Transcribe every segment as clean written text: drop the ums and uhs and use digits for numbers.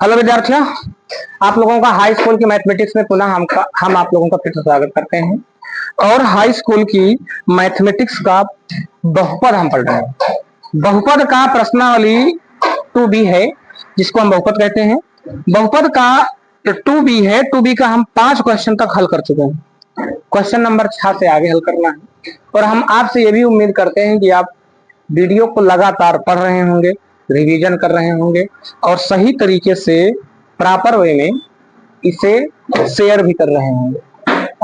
Hello विद्यार्थियों, आप लोगों का हाई स्कूल की मैथमेटिक्स में पुनः हम आप लोगों का फिर से स्वागत करते हैं। और हाई स्कूल की मैथमेटिक्स का बहुपद हम पढ़ रहे हैं। बहुपद का प्रश्नावली 2B है, जिसको हम बहुपद कहते हैं। बहुपद का 2B है। 2B का हम 5 क्वेश्चन तक हल कर चुके हैं। क्वेश्चन नंबर 6 से आगे हल करना है। और हम आपसे ये भी उम्मीद करते हैं कि आप वीडियो को लगातार पढ़ रहे होंगे, रिवीजन कर रहे होंगे और सही तरीके से प्रॉपर वे में इसे शेयर भी कर रहे होंगे।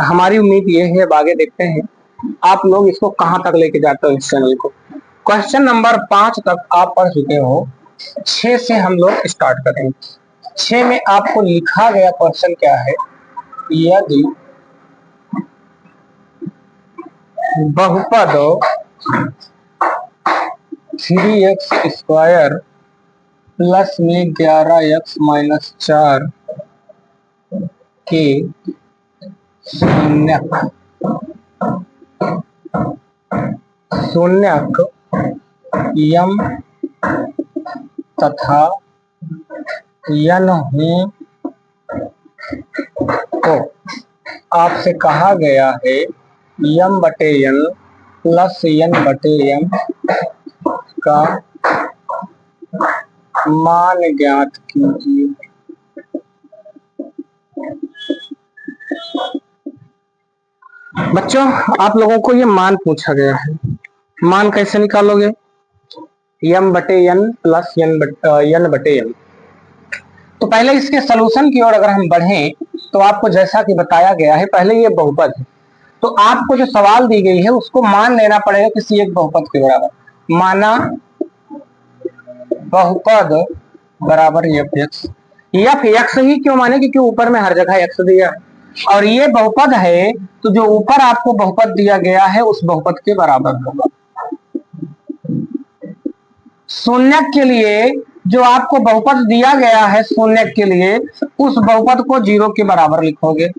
हमारी उम्मीद ये है। अब आगे देखते हैं आप लोग इसको कहां तक लेके जाते हो इस चैनल को। क्वेश्चन नंबर 5 तक आप पढ़ चुके हो। 6 से हम लोग स्टार्ट करेंगे। 6 में आपको लिखा गया क्वेश्चन क्या है? यदि बहुपद 3x² प्लस में 11x माइनस 4 के शून्यक यम तथा यन हो तो आपसे कहा गया है यम बटे यन प्लस यन बटे यम का मान ज्ञात कीजिए। बच्चों, आप लोगों को ये मान पूछा गया है। मान कैसे निकालोगे? यम बटे यन प्लस यन बटे यन। तो पहले इसके सलूशन की ओर अगर हम बढ़ें तो आपको जैसा कि बताया गया है, पहले ये बहुपद है तो आपको जो सवाल दी गई है उसको मान लेना पड़ेगा किसी एक बहुपद के बराबर। माना बहुपद बराबर एफ एक्स ही क्यों माने? क्योंकि ऊपर में हर जगह एक्स दिया है और ये बहुपद है, तो जो ऊपर आपको बहुपद दिया गया है उस बहुपद के बराबर होगा। शून्यक के लिए जो आपको बहुपद दिया गया है, शून्यक के लिए उस बहुपद को 0 के बराबर लिखोगे।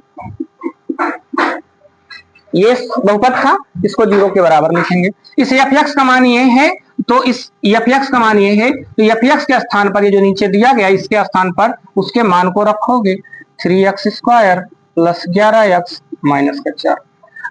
ये बहुपद था, इसको 0 के बराबर लिखेंगे। इस एफ एक्स का मान ये है, तो इस एफ एक्स का मान ये है, तो एफ एक्स के स्थान पर ये जो नीचे दिया गया इसके स्थान पर उसके मान को रखोगे। 3x² plus 11x minus 4।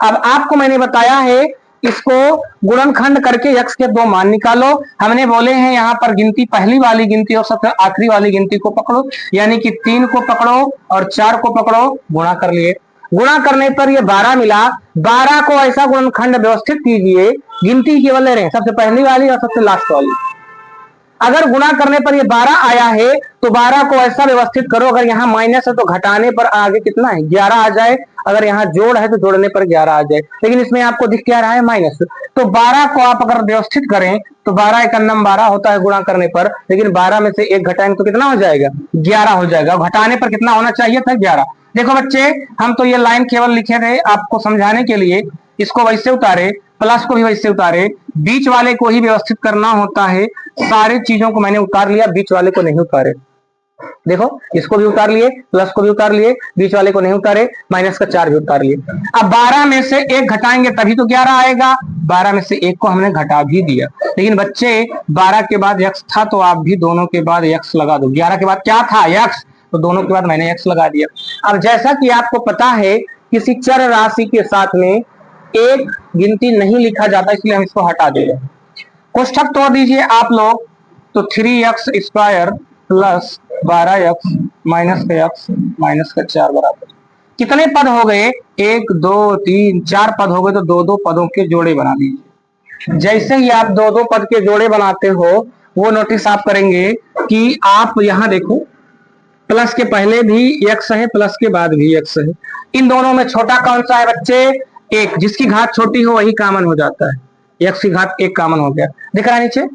अब आपको मैंने बताया है इसको गुणनखंड करके x के 2 मान निकालो। हमने बोले हैं यहाँ पर गिनती, पहली वाली गिनती और सबसे आखिरी वाली गिनती को पकड़ो, यानी कि 3 को पकड़ो और 4 को पकड़ो। गुणा कर लिए, गुणा करने पर ये 12 मिला। 12 को ऐसा गुणनखंड व्यवस्थित कीजिए, गिनती केवल ले रहे हैं सबसे पहली वाली और सबसे लास्ट वाली। अगर गुणा करने पर ये 12 आया है तो 12 को ऐसा व्यवस्थित करो, अगर यहाँ माइनस है तो घटाने पर आगे कितना है? 11 आ जाए। अगर यहाँ जोड़ है तो जोड़ने पर 11 आ जाए, लेकिन इसमें आपको दिख क्या रहा है? माइनस। तो 12 को आप अगर व्यवस्थित करें तो 12 एक अन्नम 12 होता है गुणा करने पर, लेकिन 12 में से 1 घटाएंगे तो कितना हो जाएगा? 11 हो जाएगा। घटाने पर कितना होना चाहिए था? 11। देखो बच्चे, हम तो ये लाइन केवल लिखे थे आपको समझाने के लिए, इसको वैसे उतारे, प्लस को भी वैसे उतारे, बीच वाले को ही व्यवस्थित करना होता है। सारी चीजों को मैंने उतार लिया, बीच वाले को नहीं उतारे। देखो, इसको भी उतार लिए, प्लस को भी उतार लिए, बीच वाले को नहीं उतारे, माइनस का 4 भी उतार लिए। अब 12 में से 1 घटाएंगे तभी तो 11 आएगा। 12 में से 1 को हमने घटा भी दिया, लेकिन बच्चे 12 के बाद x था तो आप भी दोनों के बाद x लगा दो। 11 के बाद क्या था? x, तो दोनों के बाद मैंने x लगा दिया। अब जैसा कि आपको पता है किसी चर राशि के साथ में एक गिनती नहीं लिखा जाता, इसलिए हम इसको हटा दे रहे हैं। कोष्ठक तोड़ दीजिए आप लोग, तो 3x² plus 12x minus x minus 4 बराबर कितने पद हो गए? 1 2 3 4 पद हो गए, तो 2 पदों के जोड़े बना दीजिए। जैसे ही आप 2 पद के जोड़े बनाते हो, वो नोटिस आप करेंगे कि आप यहां देखो, प्लस के पहले भी x है, प्लस के बाद भी x है। इन दोनों में छोटा कौन सा है बच्चे? 1। जिसकी घात छोटी हो वही कॉमन हो जाता है। x की घात 1 कॉमन हो गया। दिख रहा है नीचे?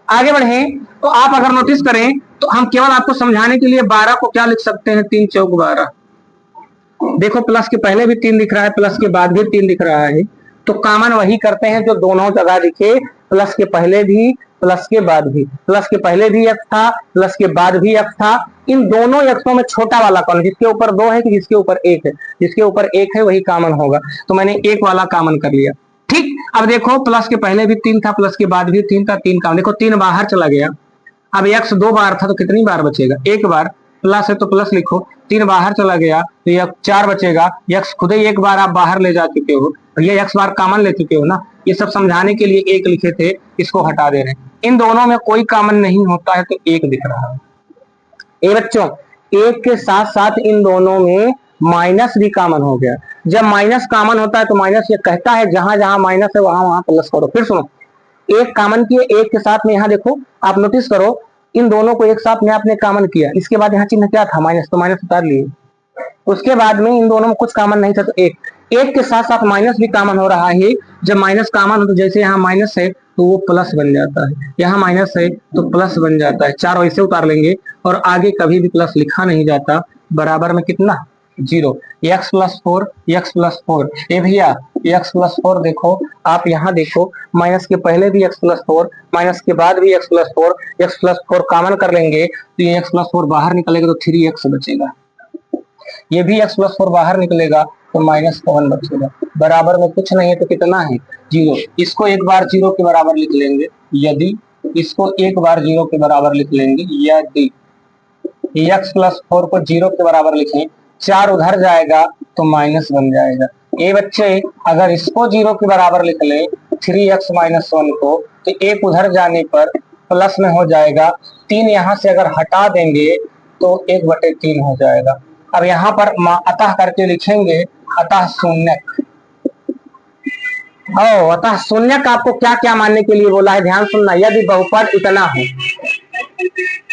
आगे बढ़े तो आप अगर नोटिस करें तो हम केवल आपको समझाने के लिए 12 को क्या लिख सकते हैं? 3 चौक 12। देखो, प्लस के पहले भी 3 दिख रहा है, प्लस के बाद भी 3 दिख रहा है, तो कॉमन वही करते हैं जो दोनों जगह दिखे। प्लस के पहले भी, प्लस के बाद भी। प्लस के पहले भी x था, प्लस के बाद भी x था। इन दोनों एक्सों में छोटा वाला कौन? जिसके ऊपर 2 है कि जिसके ऊपर 1 है? जिसके ऊपर 1 है वही कॉमन होगा, तो मैंने 1 वाला कॉमन कर लिया। ठीक, अब देखो, प्लस के पहले भी 3 था, प्लस के बाद भी 3 था, 3 कॉमन। देखो 3 बाहर चला गया। अब x 2 बार था तो कितनी बार बचेगा, एक बार। प्लस है तो प्लस लिखो, 3 बाहर चला गया तो ये 4 बचेगा। x खुद ही एक बार आप बाहर ले जा चुके हो, ये x बार कॉमन ले चुके हो ना। ये सब समझाने के लिए एक लिखे थे, इसको हटा दे रहे हैं। इन दोनों में कोई कॉमन नहीं होता है तो एक दिख रहा है। ए बच्चों, एक के साथ साथ इन दोनों में माइनस भी कॉमन हो गया। जब माइनस कॉमन होता है तो माइनस ये कहता है जहां जहां माइनस है वहां वहां प्लस करो। फिर सुनो, एक कॉमन किए, एक के साथ में यहाँ देखो, आप नोटिस करो इन दोनों को एक साथ में आपने कॉमन किया, इसके बाद यहाँ चिन्ह क्या था, माइनस, तो माइनस उतार लिए। उसके बाद में इन दोनों में कुछ कॉमन नहीं था तो एक के साथ साथ माइनस भी कॉमन हो रहा है। जब माइनस कॉमन हो तो जैसे यहाँ माइनस है तो वो प्लस बन जाता है, यहाँ माइनस है तो प्लस बन जाता है। 4 वैसे उतार लेंगे और आगे कभी भी प्लस लिखा नहीं जाता। बराबर में कितना, 0। x plus 4, x plus 4। ए भैया x प्लस 4 देखो, आप यहाँ देखो, माइनस के पहले भी x प्लस 4, माइनस के बाद भी x plus 4, x plus 4 common कर लेंगे तो ये x प्लस 4 बाहर निकलेगा तो 3x बचेगा। ये भी x प्लस 4 बाहर निकलेगा तो माइनस 1 बचेगा। बराबर में कुछ नहीं है तो कितना है, 0। इसको एक बार 0 के बराबर लिख लेंगे यदि, इसको एक बार 0 के बराबर लिख लेंगे यदि x प्लस 4 को 0 के बराबर लिखें, 4 उधर जाएगा तो माइनस बन जाएगा। ये बच्चे अगर इसको 0 के बराबर लिख ले 3x माइनस 1 को, तो 1 उधर जाने पर प्लस में हो जाएगा। 3 यहाँ से अगर हटा देंगे तो 1/3 हो जाएगा। अब यहाँ पर अतः करके लिखेंगे, अतः शून्यक। अतः शून्यक आपको क्या क्या मानने के लिए बोला है, ध्यान सुनना। यदि बहुपद इतना हो,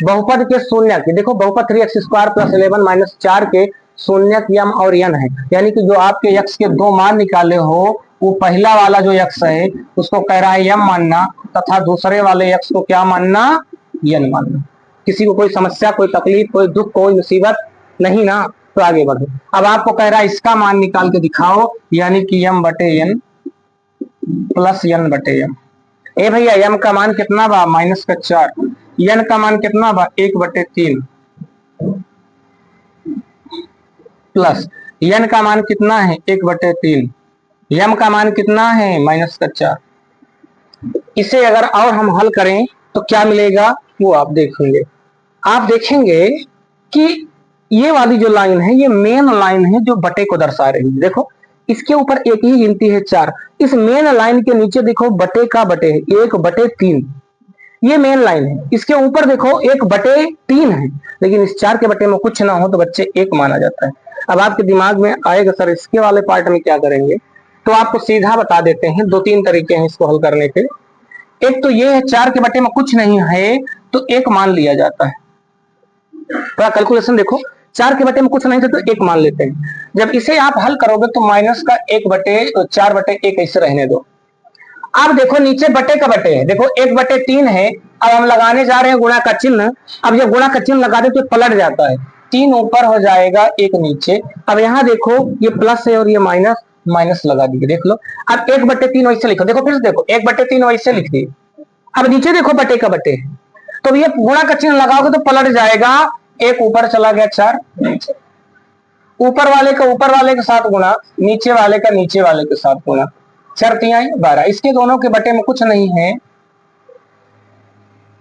बहुपद के शून्यक, देखो बहुपद 3x² + 11 - 4 के शून्यक यम और यन है, यानी कि जो आपके x के 2 मान निकाले हो, वो पहला वाला जो x है उसको कह रहा है यम मानना, तथा दूसरे वाले x को क्या मानना, यन मानना। किसी को कोई समस्या, कोई तकलीफ, कोई दुख, कोई मुसीबत नहीं ना, तो आगे बढ़ो। अब आपको कह रहा है इसका मान निकाल के दिखाओ, यानी कि m/n + n/m। ए भैया m का मान कितना बा, -4। n का मान कितना बा, 1/3 प्लस n का मान कितना है, 1/3। m का मान कितना है, -4। इसे अगर और हम हल करें तो क्या मिलेगा वो आप देखेंगे। आप देखेंगे कि ये वाली जो लाइन है ये मेन लाइन है जो बटे को दर्शा रही है। देखो इसके ऊपर एक ही गिनती है 4, इस मेन लाइन के नीचे देखो बटे का बटे है 1/3, ये मेन लाइन है। इसके ऊपर देखो 1/3 है, लेकिन इस 4 के बटे में कुछ ना हो तो बच्चे 1 माना जाता है। अब आपके दिमाग में आएगा सर इसके वाले पार्ट में क्या करेंगे, तो आपको सीधा बता देते हैं। 2-3 तरीके हैं इसको हल करने के। एक तो ये है 4 के बटे में कुछ नहीं है तो 1 मान लिया जाता है। थोड़ा कैलकुलेशन देखो, 4 के बटे में कुछ नहीं था तो 1 मान लेते हैं। जब इसे आप हल करोगे तो माइनस का 4/1 ऐसे रहने दो। अब देखो नीचे बटे का बटे है, देखो 1/3 है। अब हम लगाने जा रहे हैं गुणा का चिन्ह। अब जब गुणा का चिन्ह लगा दे तो पलट जाता है, 3 ऊपर हो जाएगा 1 नीचे। अब यहाँ देखो ये प्लस है और ये माइनस, माइनस लगा दिए, देख लो। अब 1/3 वैसे लिखो, देखो फिर से देखो 1/3 वैसे लिख दिए। अब नीचे देखो बटे का बटे है, तो ये गुणा का चिन्ह लगाओगे तो पलट जाएगा, 1 ऊपर चला गया, 4 नीचे। ऊपर वाले का ऊपर वाले के साथ गुणा, नीचे वाले का नीचे वाले के साथ गुणा, 4×3 = 12। इसके दोनों के बटे में कुछ नहीं है,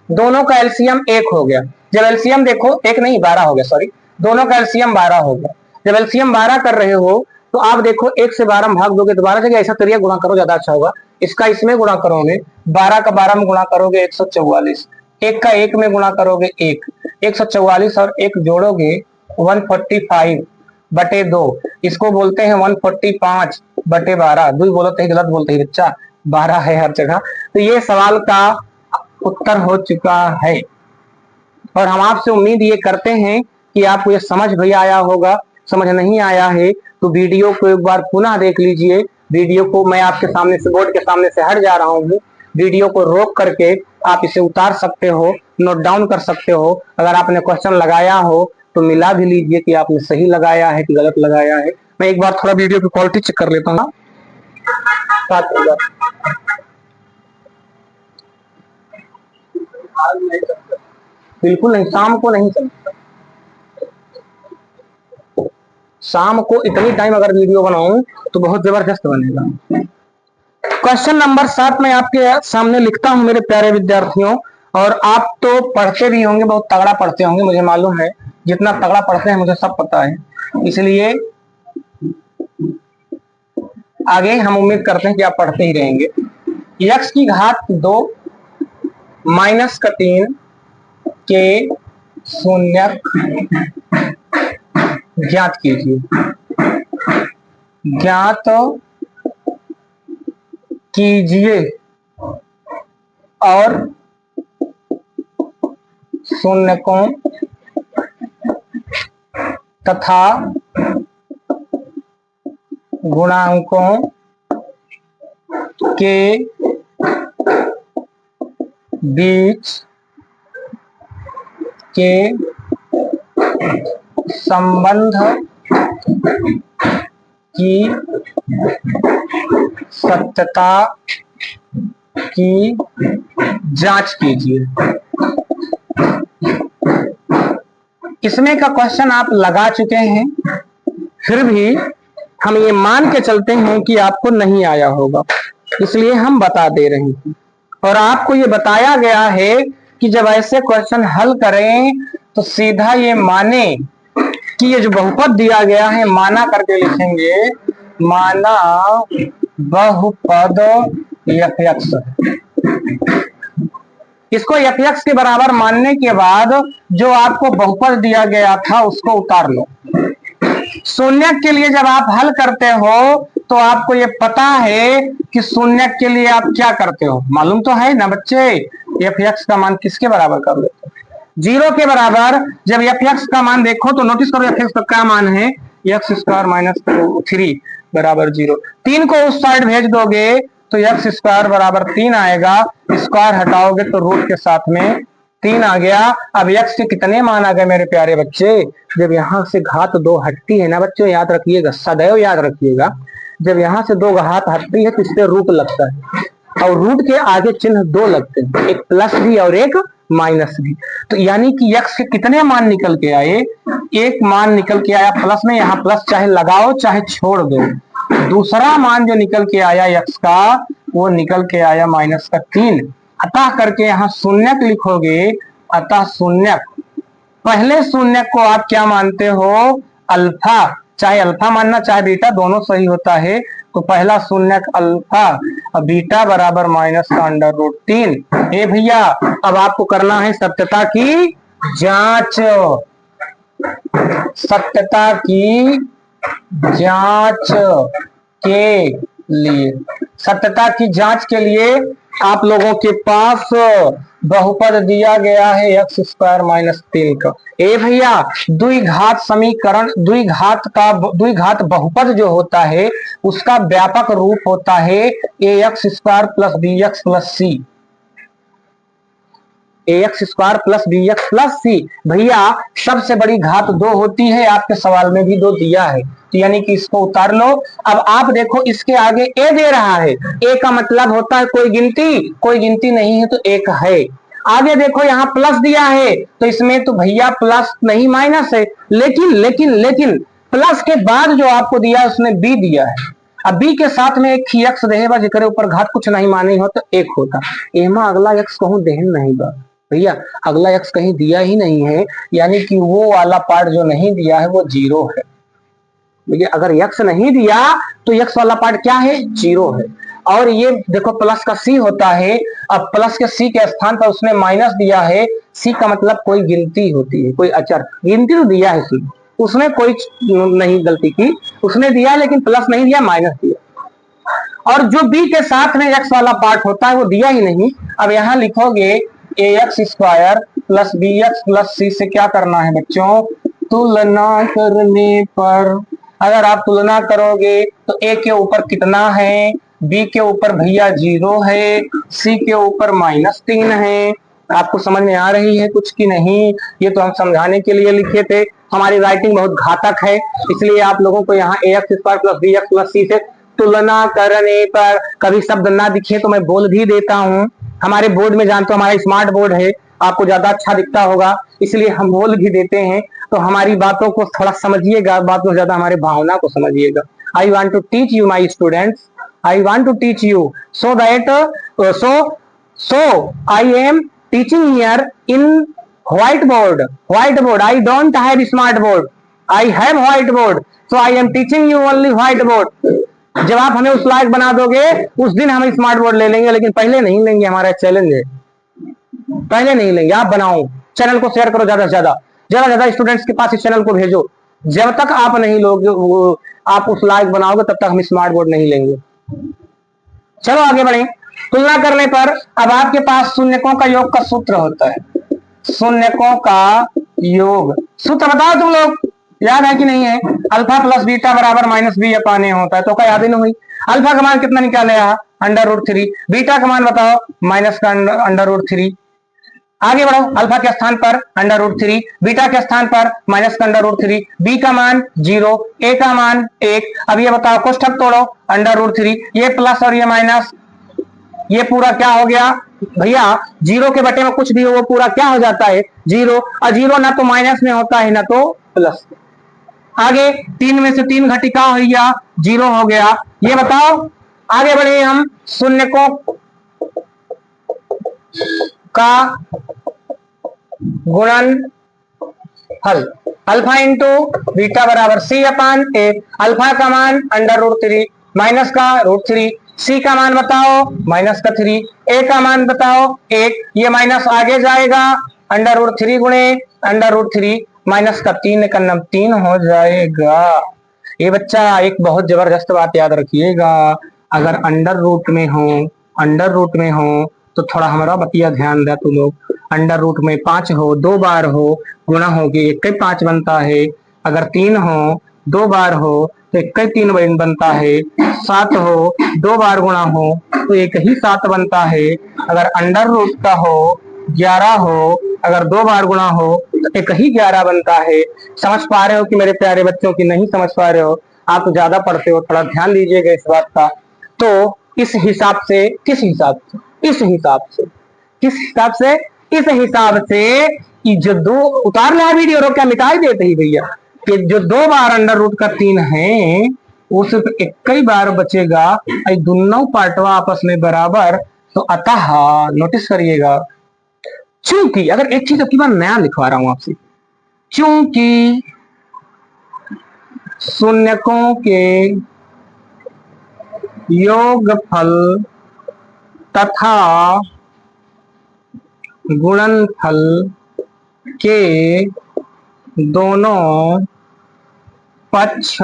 दोनों का एलसीएम 1 हो गया। जब एलसीएम देखो 1 नहीं 12 हो गया, सॉरी, दोनों का एलसीएम 12 हो गया। जब एलसीएम 12 कर रहे हो तो आप देखो 1 से 12 में भाग दोगे तो 12 जगह ऐसा करिए गुणा करो, ज्यादा अच्छा होगा। इसका इसमें गुणा करोगे, 12 का 12 में गुणा करोगे 144, 1 का 1 में गुणा करोगे 1, 144 और 1 जोड़ोगे 145/2। इसको बोलते हैं 145/12। दो बोलते हैं, गलत बोलते हैं बच्चा, 12 है हर जगह। तो ये सवाल का उत्तर हो चुका है और हम आपसे उम्मीद ये करते हैं कि आपको ये समझ भी आया होगा। समझ नहीं आया है तो वीडियो को एक बार पुनः देख लीजिए। वीडियो को मैं आपके सामने से, बोर्ड के सामने से हट जा रहा हूँ, वीडियो को रोक करके आप इसे उतार सकते हो, नोट डाउन कर सकते हो। अगर आपने क्वेश्चन लगाया हो तो मिला भी लीजिए कि आपने सही लगाया है कि गलत लगाया है। मैं एक बार थोड़ा वीडियो की क्वालिटी चेक कर लेता हूँ। बिल्कुल नहीं, शाम को नहीं चलता। शाम को इतनी टाइम अगर वीडियो बनाऊं तो बहुत जबरदस्त बनेगा। क्वेश्चन नंबर 7 मैं आपके सामने लिखता हूं मेरे प्यारे विद्यार्थियों। और आप तो पढ़ते भी होंगे, बहुत तगड़ा पढ़ते होंगे, मुझे मालूम है, जितना तगड़ा पढ़ते हैं मुझे सब पता है, इसलिए आगे हम उम्मीद करते हैं कि आप पढ़ते ही रहेंगे। x की घात 2 माइनस का 3 के शून्यक ज्ञात कीजिए। ज्ञात कीजिए और शून्यकों तथा गुणांकों के बीच के संबंध की सत्यता की जांच कीजिए। इसमें का क्वेश्चन आप लगा चुके हैं, फिर भी हम ये मान के चलते हैं कि आपको नहीं आया होगा, इसलिए हम बता दे रहे हैं। और आपको ये बताया गया है कि जब ऐसे क्वेश्चन हल करें तो सीधा ये माने कि ये जो बहुपद दिया गया है, माना करके लिखेंगे, माना बहुपद f(x) इसको f(x) के बराबर मानने के बाद जो आपको बहुपद दिया गया था उसको उतार लो। शून्य के लिए जब आप हल करते हो तो आपको ये पता है कि शून्य के लिए आप क्या करते हो, मालूम तो है ना बच्चे, f(x) का मान किसके बराबर कर लेते हो, 0 के बराबर। जब f(x) का मान देखो तो नोटिस करो f(x) का क्या मान है, x² माइनस 3 बराबर 0। 3 को उस साइड भेज दोगे तो x² बराबर 3 आएगा, स्क्वायर हटाओगे तो रूट के साथ में 3 आ गया। अब x के कितने मान आ गए मेरे प्यारे बच्चे, जब यहां से घात 2 हटती है ना बच्चों, याद रखिएगा, सदैव याद रखिएगा, जब यहां से 2 घात हटती है तो इससे रूट लगता है, और रूट के आगे चिन्ह 2 लगते हैं, एक प्लस भी और एक माइनस भी। तो यानी कि x के कितने मान निकल के आए, एक मान निकल के आया प्लस में, यहाँ प्लस चाहे लगाओ चाहे छोड़ दो। दूसरा मान जो निकल के आया x का, वो निकल के आया माइनस का 3। अतः करके यहाँ शून्यक लिखोगे, अतः शून्यक, पहले शून्यक को आप क्या मानते हो, अल्फा, चाहे अल्फा मानना चाहे बीटा, दोनों सही होता है। तो पहला शून्यक अल्फा, अब बीटा बराबर माइनस का √3। ए भैया, अब आपको करना है सत्यता की जांच, सत्यता की जांच के लिए, सत्यता की जांच के लिए आप लोगों के पास बहुपद दिया गया है x² माइनस 3 का। ए भैया, द्विघात समीकरण, द्विघात बहुपद जो होता है उसका व्यापक रूप होता है ax² plus bx plus c, ax² plus bx plus c। भैया सबसे बड़ी घात 2 होती है, आपके सवाल में भी 2 दिया है, तो यानी कि इसको उतार लो। अब आप देखो इसके आगे a दे रहा है, a का मतलब होता है कोई गिनती नहीं है तो 1 है। आगे देखो यहाँ प्लस दिया है, तो इसमें तो भैया प्लस नहीं माइनस है, लेकिन प्लस के बाद जो आपको दिया है उसने b दिया है। अब b के साथ में एक ही x देगा, जेकरे ऊपर घात कुछ नहीं मानी हो तो 1 होता। एमा अगला x कहूं देहन नहीं बा भैया, अगला x कहीं दिया ही नहीं है, यानी कि वो वाला पार्ट जो नहीं दिया है वो 0 है। देखिए, अगर x नहीं दिया तो x वाला पार्ट क्या है, 0 है। और ये देखो प्लस का c होता है, अब प्लस के c के स्थान पर उसने माइनस दिया है, c का मतलब कोई गिनती होती है, कोई अचर, गिनती तो दिया है c, उसने कोई नहीं गलती की, उसने दिया लेकिन प्लस नहीं दिया, माइनस दिया। और जो b के साथ में x वाला पार्ट होता है वो दिया ही नहीं। अब यहाँ लिखोगे ax² plus bx plus c से क्या करना है बच्चों, तुलना करने पर, अगर आप तुलना करोगे तो a के ऊपर कितना है, b के ऊपर भैया 0 है, c के ऊपर -3 है। आपको समझ में आ रही है कुछ की नहीं, ये तो हम समझाने के लिए लिखे थे, हमारी राइटिंग बहुत घातक है, इसलिए आप लोगों को यहाँ ax² plus bx plus c से तुलना करने पर कभी शब्द ना दिखे तो मैं बोल भी देता हूँ। हमारे बोर्ड में जानते हो, हमारा स्मार्ट बोर्ड है, आपको ज्यादा अच्छा दिखता होगा, इसलिए हम बोल भी देते हैं। तो हमारी बातों को थोड़ा समझिएगा, बात को ज्यादा हमारे भावना को समझिएगा। I want to teach you my students, I want to teach you so that so I am teaching here in white board. I don't have smart board, I have white board, so I am teaching you only white board. जब आप हमें उस लायक बना दोगे उस दिन हम smart board ले लेंगे, लेकिन पहले नहीं लेंगे, हमारा चैलेंज है, पहले नहीं लेंगे। आप बनाओ, चैनल को शेयर करो, ज्यादा से ज्यादा स्टूडेंट्स के पास इस चैनल को भेजो। जब तक आप नहीं लोगे, आप उस लायक बनाओगे, तब तक हम स्मार्ट बोर्ड नहीं लेंगे। चलो आगे बढ़े। तुलना करने पर अब आपके पास शून्यकों का योग का सूत्र होता है। शून्यकों का योग सूत्र बताओ तुम लोग, याद है कि नहीं है? अल्फा प्लस बीटा बराबर माइनस बी अपान ए होता है। तो क्या याद ही नहीं हुई? अल्फा का मान कितना निकाले यहाँ? √3। बीटा का मान बताओ? माइनस का √3। आगे बढ़ो, अल्फा के स्थान पर √3, बीटा के स्थान पर माइनस का √3, बी का मान 0, ए का मान 1। अब ये बताओ, कोष्ठक तोड़ो, √3, ये प्लस और ये माइनस, ये पूरा क्या हो गया भैया? 0 के बटे में कुछ भी हो वो पूरा क्या हो जाता है? 0। और 0 ना तो माइनस में होता है ना तो प्लस। आगे 3 में से 3 घटिका हो गया, 0 हो गया। ये बताओ, आगे बढ़े हम। शून्यकों का गुणनफल, अल्फा इंटू बीटा बराबर सी अपान ए। अल्फा का मान √3, माइनस का √3, सी का मान बताओ? माइनस का 3, ए का मान बताओ? 1। ये माइनस आगे जाएगा, √3 गुणे √3 माइनस का 3 का 3 हो जाएगा। ये बच्चा एक बहुत जबरदस्त बात याद रखिएगा, अगर अंडर रूट में हो तो थोड़ा हमारा बतिया ध्यान दे तुम लोग। अंडर रूट में 5 हो, 2 बार हो, गुणा होगी 1 ही 5 बनता है। अगर 3 हो, 2 बार हो तो 1 ही 3 बनता है। 7 हो, 2 बार गुणा हो तो 1 ही 7 बनता है। अगर अंडर रूट का हो, 11 हो, अगर 2 बार गुणा हो तो 1 ही 11 बनता है। समझ पा रहे हो कि मेरे प्यारे बच्चों की नहीं समझ पा रहे हो? आप तो ज्यादा पढ़ते हो, थोड़ा ध्यान दीजिएगा इस बात का। तो इस हिसाब से इस हिसाब से कि जो 2 उतार लिया वीडियो, रोक क्या मिटा ही देते ही भैया, कि जो 2 बार अंडर रूट का 3 है वो सिर्फ 1 ही बार बचेगा। दोनों पार्टवा आपस में बराबर। तो अतः नोटिस करिएगा, चूंकि अगर एक चीज अब की बार नया लिखवा रहा हूं आपसे, चूंकि शून्यकों के योगफल तथा गुणनफल के दोनों पक्ष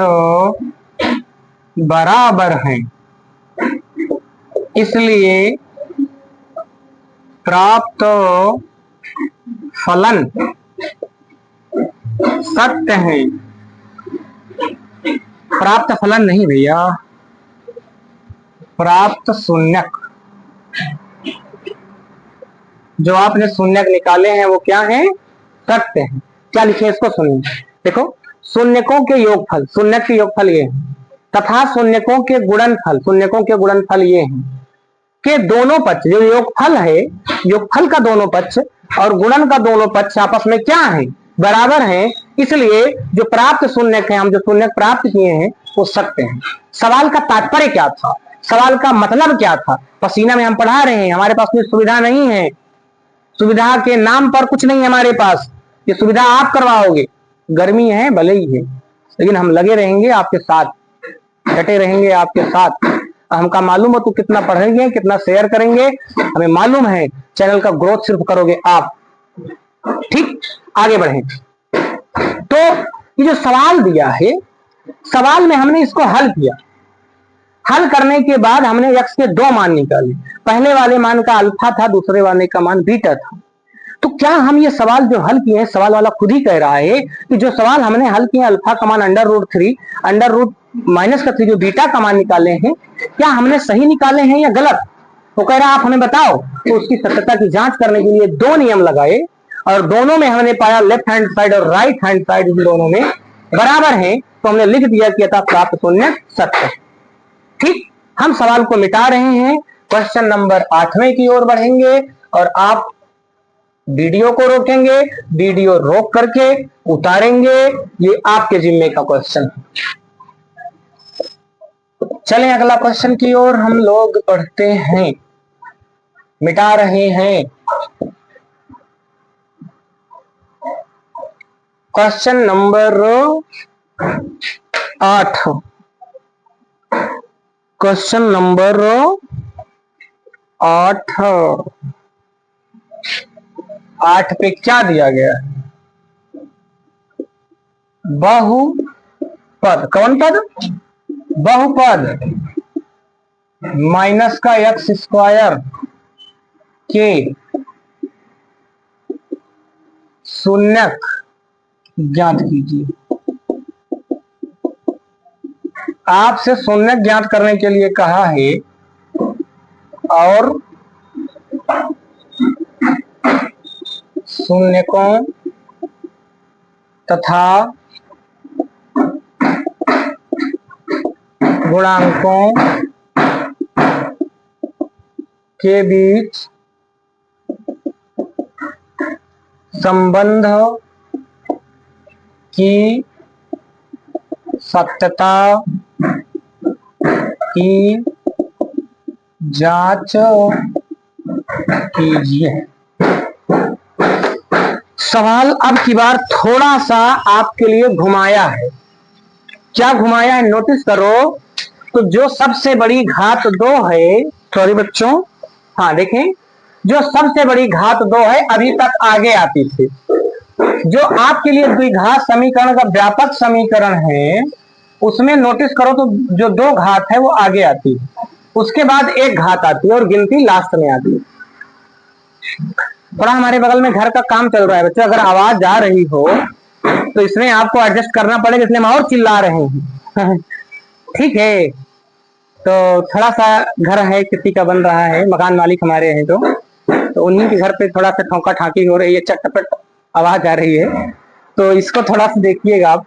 बराबर हैं, इसलिए प्राप्त फलन सत्य है। प्राप्त फलन नहीं भैया, प्राप्त शून्यक। जो आपने शून्यक निकाले हैं वो क्या है? सत्य है। क्या लिखे इसको सुनिए, देखो, शून्यकों के योगफल, शून्यक के योगफल ये है, तथा शून्यकों के गुणनफल ये हैं कि दोनों पक्ष, जो योगफल है, योगफल का दोनों पक्ष और गुणन का दोनों पक्ष आपस में क्या है? बराबर है। इसलिए जो प्राप्त शून्यक है, हम जो शून्यक प्राप्त किए हैं वो सत्य है। सवाल का तात्पर्य क्या था? सवाल का मतलब क्या था? पसीना में हम पढ़ा रहे हैं, हमारे पास कोई सुविधा नहीं है, सुविधा के नाम पर कुछ नहीं है हमारे पास। ये सुविधा आप करवाओगे, गर्मी है भले ही है, लेकिन हम लगे रहेंगे आपके साथ, डटे रहेंगे आपके साथ। हमका मालूम हो तो कितना पढ़ेंगे, कितना शेयर करेंगे, हमें मालूम है। चैनल का ग्रोथ सिर्फ करोगे आप। ठीक, आगे बढ़े। तो ये जो सवाल दिया है, सवाल में हमने इसको हल किया। हल करने के बाद हमने x के 2 मान निकाले। पहले वाले मान का अल्फा था, दूसरे वाले का मान बीटा था। तो क्या हम ये सवाल जो हल किए हैं, सवाल वाला खुद ही कह रहा है कि जो सवाल हमने हल किए, अल्फा का मान √3, माइनस का 3 जो बीटा का मान निकाले हैं, क्या हमने सही निकाले हैं या गलत? वो कह रहा है आप हमें बताओ। तो उसकी सत्यता की जांच करने के लिए 2 नियम लगाए और दोनों में हमने पाया लेफ्ट हैंड साइड और राइट हैंड साइड दोनों में बराबर है। तो हमने लिख दिया कि अतः प्राप्त शून्य सत्य। ठीक, हम सवाल को मिटा रहे हैं, क्वेश्चन नंबर 8वें की ओर बढ़ेंगे और आप वीडियो को रोकेंगे, वीडियो रोक करके उतारेंगे। ये आपके जिम्मे का क्वेश्चन है। चलें अगला क्वेश्चन की ओर हम लोग बढ़ते हैं, मिटा रहे हैं। क्वेश्चन नंबर 8, क्वेश्चन नंबर 8 पे क्या दिया गया है? बहुपद। कौन पद? बहुपद माइनस का एक्स स्क्वायर के शून्यक ज्ञात कीजिए। आपसे शून्यक ज्ञात करने के लिए कहा है और शून्यकों तथा गुणांकों के बीच संबंध की सत्यता की जांच कीजिए। सवाल अब की बार थोड़ा सा आपके लिए घुमाया है। क्या घुमाया है नोटिस करो। तो जो सबसे बड़ी घात 2 है, सॉरी बच्चों, हाँ देखें, जो सबसे बड़ी घात 2 है अभी तक आगे आती थी। जो आपके लिए द्विघात समीकरण का व्यापक समीकरण है उसमें नोटिस करो तो जो 2 घात है वो आगे आती है, उसके बाद 1 घात आती है और गिनती लास्ट में आती है। थोड़ा हमारे बगल में घर का काम चल रहा है बच्चों, अगर आवाज आ रही हो तो इसमें आपको एडजस्ट करना पड़ेगा, इसलिए हम और चिल्ला रहे हैं। ठीक है, तो थोड़ा सा घर है किसी का बन रहा है, मकान मालिक हमारे हैं तो उन्हीं के घर पे थोड़ा सा ठोका ठाकी हो रही है, चटपट आवाज आ रही है, तो इसको थोड़ा सा देखिएगा आप।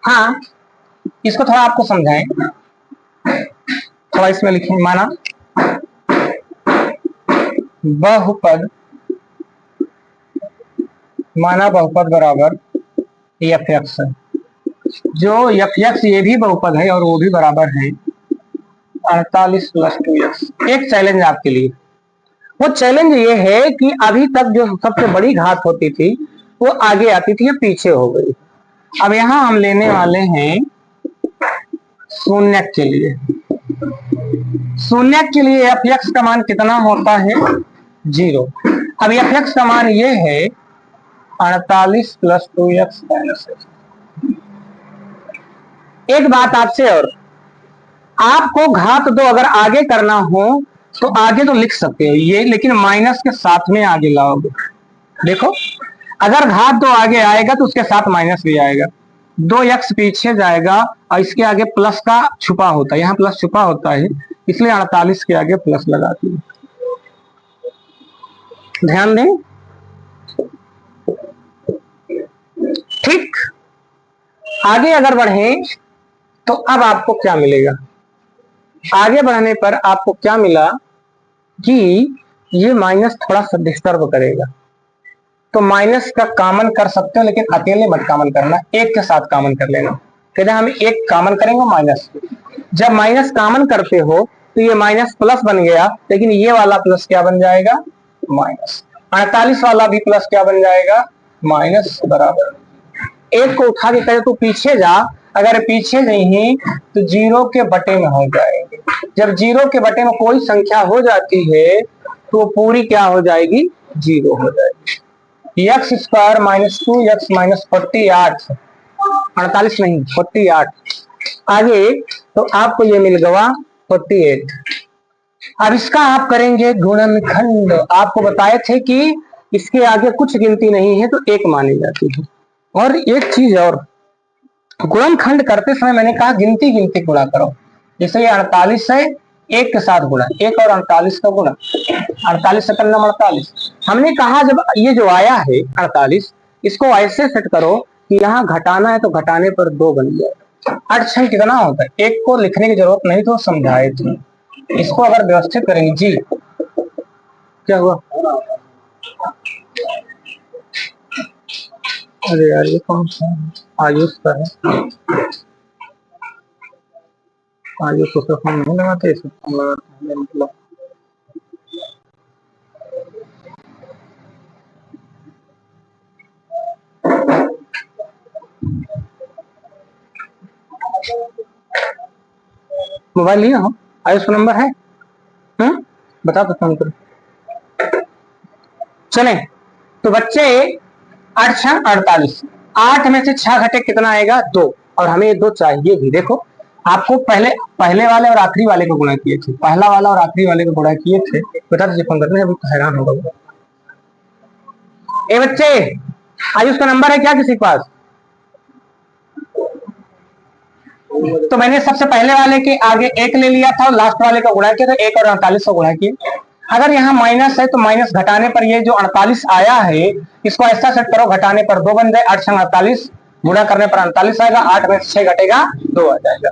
हाँ, इसको थोड़ा आपको समझाएं, थोड़ा इसमें लिखें। माना बहुपद, माना बहुपद बराबर एफ एक्स है। जो एफ एक्स ये भी बहुपद है और वो भी बराबर है 48 + 2x। एक चैलेंज आपके लिए, वो चैलेंज ये है कि अभी तक जो सबसे बड़ी घात होती थी वो आगे आती थी, ये पीछे हो गई। अब यहां हम लेने वाले हैं शून्यक के लिए। शून्यक के लिए एफ एक्स का मान कितना होता है? 0। अब एफ एक्स का मान ये है 48 + 2x - x। एक बात आपसे और, आपको घात 2 अगर आगे करना हो तो आगे तो लिख सकते हो ये, लेकिन माइनस के साथ में आगे लाओगे। देखो, अगर घात 2 आगे आएगा तो उसके साथ माइनस भी आएगा, 2x पीछे जाएगा और इसके आगे प्लस का छुपा होता है, यहाँ प्लस छुपा होता है, इसलिए 48 के आगे प्लस लगाती है। ध्यान दें। ठीक, आगे अगर बढ़े तो अब आपको क्या मिलेगा? आगे बढ़ने पर आपको क्या मिला कि ये माइनस थोड़ा सा डिस्टर्ब करेगा, तो माइनस का कॉमन कर सकते हो, लेकिन अकेले मत कॉमन करना, एक के साथ कॉमन कर लेना। कहते हैं हम एक कॉमन करेंगे माइनस। जब माइनस कॉमन करते हो तो ये माइनस प्लस बन गया, लेकिन ये वाला प्लस क्या बन जाएगा? माइनस। 48 वाला भी प्लस क्या बन जाएगा? माइनस बराबर। एक को उठा के कहे तू पीछे जा, अगर पीछे नहीं तो 0 के बटे में हो जाएगी। जब 0 के बटे में कोई संख्या हो जाती है तो पूरी क्या हो जाएगी? 0 हो जाएगी। x² - 2x - 48, 48 नहीं 48 आगे, तो आपको ये मिल गया 48। अब इसका आप करेंगे गुणनखंड। आपको बताए थे कि इसके आगे कुछ गिनती नहीं है तो 1 मानी जाती है। और एक चीज और, गुणनखंड करते समय मैंने कहा गिनती गिनती गुणा करो। जैसे ये 48 है, 1 के साथ गुणा, 1 और 48 का गुणा, 48 से करना 48। हमने कहा जब ये जो आया है 48, इसको ऐसे सेट करो कि यहाँ घटाना है तो घटाने पर 2 बन जाए। 8 6 कितना होता है? 1 को लिखने की जरूरत नहीं तो समझाए थे। इसको अगर व्यवस्थित करेंगे जी, क्या हुआ? अरे यार ये कौन सा आयुष का है? आयुष को फोन नहीं लगाते, इसे फोन लगाते हैं मतलब। मोबाइल लिया हो, आयुष नंबर है? बता दो फोन करो। चले तो बच्चे 8 6 48, 8 में से 6 घटे कितना आएगा? 2। और हमें ये 2 चाहिए भी। देखो आपको पहले वाले और आखिरी वाले को गुणा किए थे, पहला वाला और आखिरी वाले को गुणा किए थे। बता दीजिए फोन करने, अभी तो हैरान होगा। ए बच्चे, आयुष का नंबर है क्या किसी के पास? तो मैंने सबसे पहले वाले के आगे 1 ले लिया था और लास्ट वाले का गुणा किया, तो 1 और 48 को गुणा किया। अगर यहाँ माइनस है तो माइनस घटाने पर ये जो 48 आया है इसको ऐसा सेट करो, घटाने पर 2 बन जाए, 8 6 48, गुणा करने पर 48 आएगा, 8 में से 6 घटेगा 2 आ जाएगा।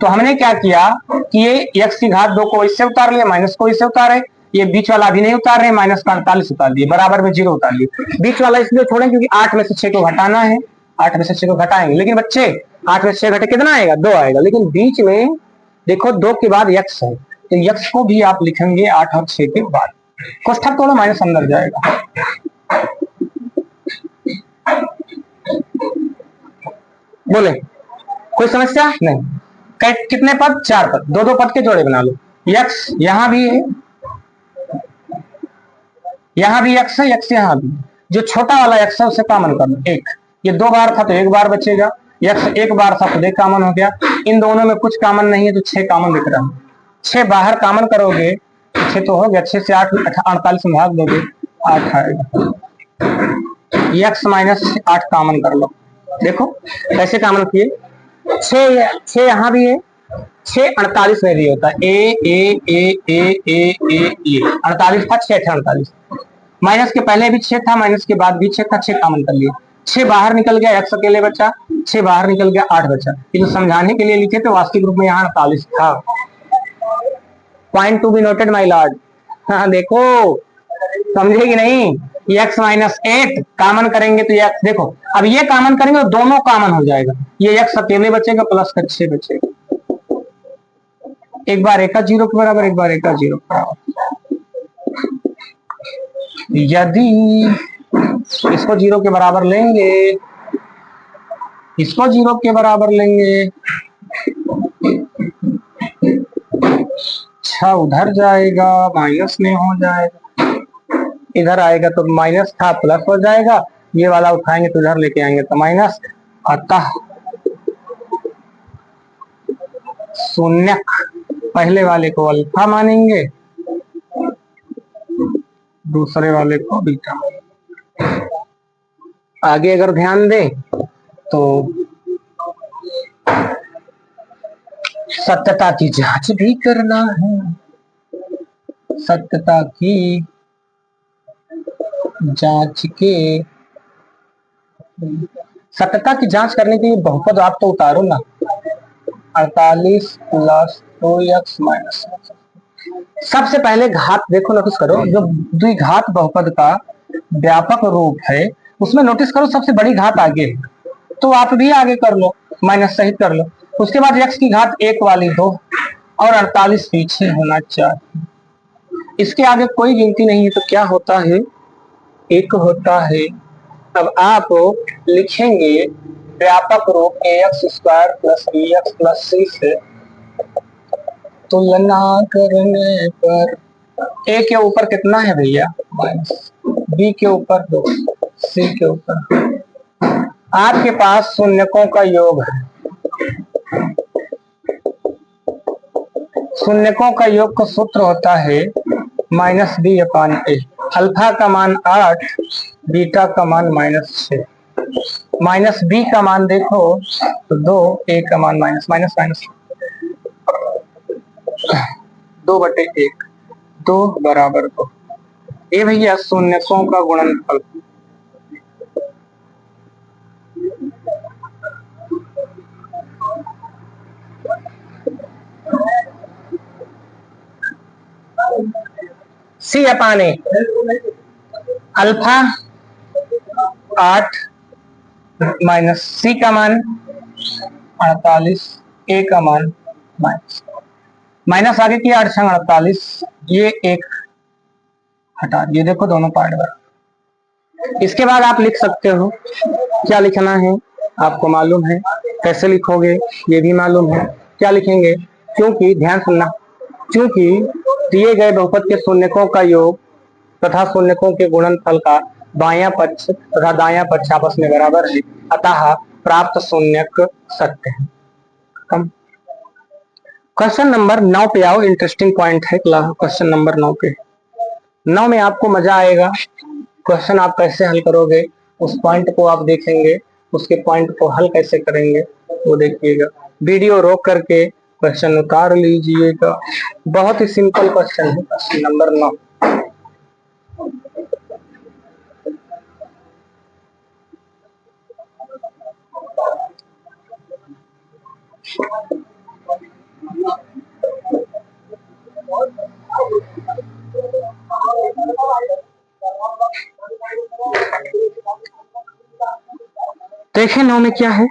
तो हमने क्या किया कि ये x की घात 2 को इससे उतार लिया, माइनस को इससे उतारे, ये बीच वाला अभी नहीं उतार रहे, माइनस का 48 उतार दिए, बराबर में 0 उतार लिए। बीच वाला इसलिए छोड़े क्योंकि 8 में से 6 को घटाना है, 8 में से 6 को घटाएंगे। लेकिन बच्चे 8 में से 6 घटे कितना आएगा? 2 आएगा। लेकिन बीच में देखो 2 के बाद x है, तो x को भी आप लिखेंगे 8 और 6 के बाद। कोष्ठक तोड़ो, माइनस अंदर जाएगा। बोले कोई समस्या नहीं? कितने पद? 4 पद, 2 पद के जोड़े बना लो। x यहां भी है, यहां भी x है, x यहां भी। जो छोटा वाला x है उसे कॉमन कर लो, 1। ये 2 बार था तो 1 बार बचेगा, x 1 बार था तो 1 कॉमन हो गया। इन दोनों में कुछ कॉमन नहीं है तो 6 कॉमन दिख रहा है। 6 बाहर कॉमन करोगे 6 तो हो गया, 6 से 8 48 में भाग दोगे 8 आएगा। x माइनस 8 कॉमन कर लो। देखो कैसे कॉमन किए, 6 यहाँ भी है, 6 48 में भी होता है, ए 48 था, 6 थे 48। माइनस के पहले भी 6 था, माइनस के बाद भी 6 था, 6 कॉमन कर लिए। 6 बाहर निकल गया, x अकेले बचा, 6 बाहर निकल गया, 8 बचा। ये तो समझाने के लिए लिखे थे, वास्तविक रूप में यहाँ 48 था। Point to be noted my lord. हाँ देखो समझे कि नहीं? x माइनस 8 कॉमन करेंगे तो x, देखो अब ये कॉमन करेंगे तो दोनों कॉमन हो जाएगा, ये x अकेले बचेगा प्लस का 6 बचेगा। एक बार 1 का 0 के बराबर, एक बार 1 का 0 के बराबर। यदि इसको 0 के बराबर लेंगे, इसको 0 के बराबर लेंगे, 6 उधर जाएगा, माइनस में हो जाएगा, इधर आएगा तो माइनस था प्लस हो जाएगा, ये वाला उठाएंगे तो इधर लेके आएंगे तो माइनस। अतः शून्यक पहले वाले को अल्फा मानेंगे, दूसरे वाले को बीटा। आगे अगर ध्यान दें तो सत्यता की जांच भी करना है, सत्यता की जांच के, सत्यता की जांच करने के लिए बहुपद आप तो उतारो ना, 48 प्लस 2x माइनस। सबसे पहले घात देखो, नोटिस करो, जो द्विघात बहुपद का व्यापक रूप है उसमें नोटिस करो सबसे बड़ी घात आगे, तो आप भी आगे कर लो, माइनस सहित कर लो। उसके बाद x की घात 1 वाली 2 और 48 पीछे होना चाहिए। इसके आगे कोई गिनती नहीं है तो क्या होता है? 1 होता है। अब आप लिखेंगे व्यापक रूप ax square plus bx plus c से तुलना करने पर a के ऊपर कितना है भैया? माइनस, b के ऊपर 2, c के ऊपर, आपके पास शून्यकों का योग है। शून्यकों का योग का सूत्र होता है माइनस बी अपान ए। अल्फा का मान 8, बीटा का मान -6। माइनस बी का मान देखो तो 2, ए का मान माइनस माइनस माइनस 2/1, 2 बराबर 2। ये भैया शून्यकों का गुणनफल। सी अपान ए, अल्फा 8 माइनस सी का मान 48, ए का मान माइनस, माइनस आगे किया 8 48, ये 1 हटा, ये देखो दोनों पार्ट बराबर। इसके बाद आप लिख सकते हो, क्या लिखना है आपको मालूम है, कैसे लिखोगे ये भी मालूम है। क्या लिखेंगे? क्योंकि ध्यान सुनना, क्योंकि दिए गए बहुपद के शून्यकों का योग तथा शून्यकों के गुणनफल का बायां पक्ष तथा दायां पक्ष आपस में बराबर है, अतः प्राप्त शून्यक सत्य है। क्वेश्चन नंबर 9 पे आओ। इंटरेस्टिंग पॉइंट है क्वेश्चन नंबर 9 पे। 9 में आपको मजा आएगा। क्वेश्चन आप कैसे हल करोगे उस पॉइंट को आप देखेंगे, उसके पॉइंट को हल कैसे करेंगे वो देखिएगा। वीडियो रोक करके क्वेश्चन उतार लीजिएगा। बहुत ही सिंपल क्वेश्चन है क्वेश्चन नंबर 9। देखें 9 में क्या है।